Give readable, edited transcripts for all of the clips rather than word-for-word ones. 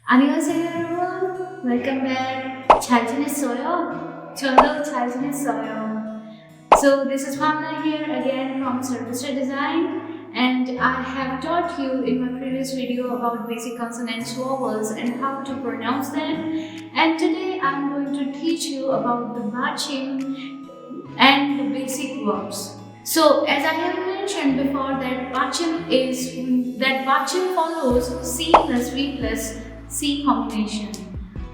안녕하세요 여러분. Welcome back. 잘 지냈어요? 저도 잘 지냈어요. So this is Pamela here again from Service Design, and I have taught you in my previous video about basic consonants, vowels and how to pronounce them. And today I'm going to teach you about the Batchim and the basic verbs. So as I have mentioned before that Batchim follows C plus V plus C combination,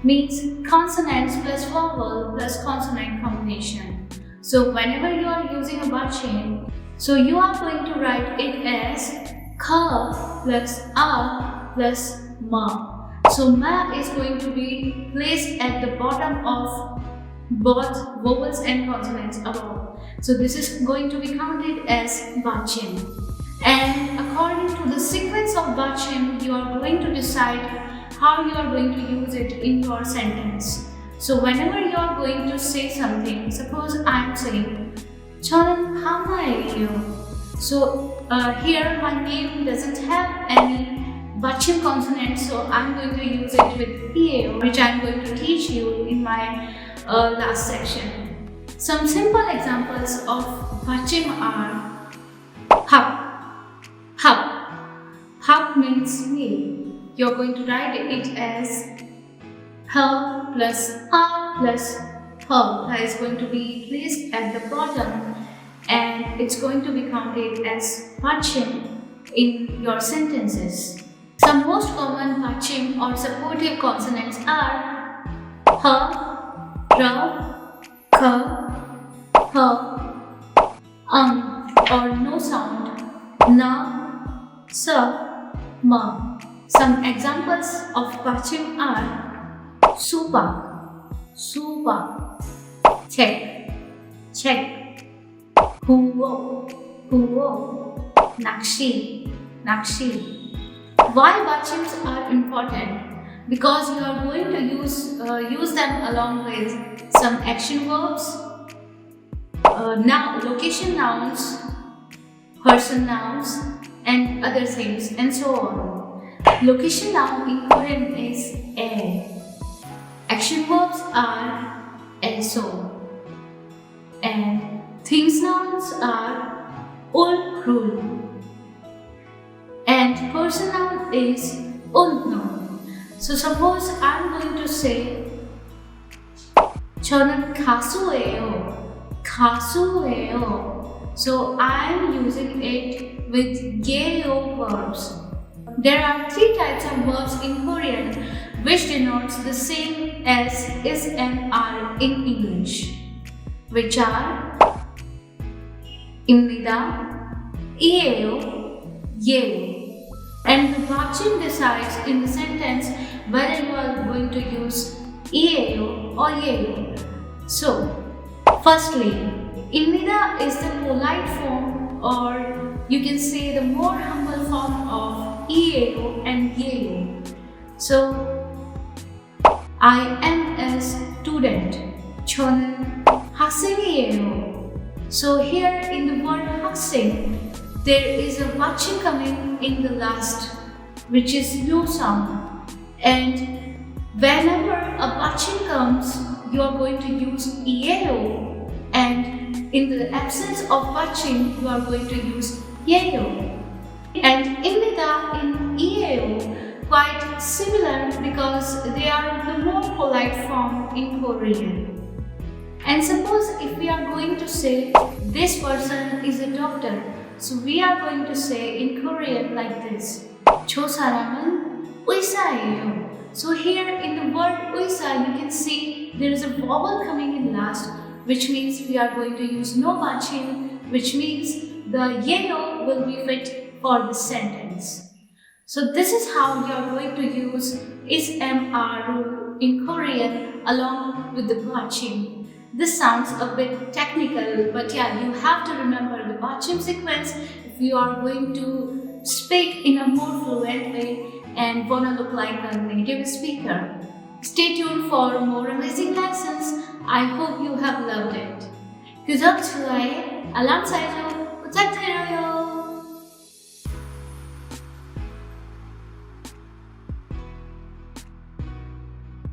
means consonants plus vowel plus consonant combination. So whenever you are using a Batchim, so you are going to write it as ka plus a plus ma. So ma is going to be placed at the bottom of both vowels and consonants above. So this is going to be counted as Batchim. And according to the sequence of Batchim, you are going to decide how you are going to use it in your sentence. So whenever you are going to say something, suppose I am saying 저는 하나예요. So here my name doesn't have any Batchim consonant, so I'm going to use it with EAO, which I'm going to teach you in my last section. Some simple examples of Batchim are hub. Hub means me. You're going to write it as her plus a plus her. That is going to be placed at the bottom, and it's going to be counted as Batchim in your sentences. Some most common Batchim or supportive consonants are ha, ra, ka, ha, or no sound, na, sa, ma. Some examples of Batchim are supa, check, huo, nakshi. Why Batchims are important? Because you are going to use them along with some action verbs, location nouns, person nouns, and other things, and so on. Location noun in Korean is e. Action verbs are eso. And things nouns are ul. And person noun is unno. So suppose I'm going to say 저는 가수예요. So I'm using it with 예요 verbs. There are three types of verbs in Korean which denotes the same as is and are in English, which are 입니다, 이에요, 예요. And the Batchim decides in the sentence whether you are going to use 이에요 or 예요. So, firstly, 입니다 is the polite form, or you can say the more humble form of 이에요 and 예요. So, I am a student. 저는 학생이에요. So here in the word 학생, there is a Batchim coming in the last, which is no sound. And whenever a Batchim comes, you are going to use 이에요, and in the absence of Batchim, you are going to use 예요. And 입니다 in 이에요 quite similar because they are the more polite form in Korean. And suppose if we are going to say this person is a doctor, so we are going to say in Korean like this. 저 사람은 의사예요. So here in the word 의사, you can see there is a vowel coming in last, which means we are going to use no Batchim, which means the 예요 will be fit for the sentence. So this is how you are going to use is-am-are rule in Korean along with the Batchim. This sounds a bit technical, but yeah, you have to remember the Batchim sequence if you are going to speak in a more fluent way and wanna look like a native speaker. Stay tuned for more amazing lessons. I hope you have loved it. 구독, 좋아요, 알람 설정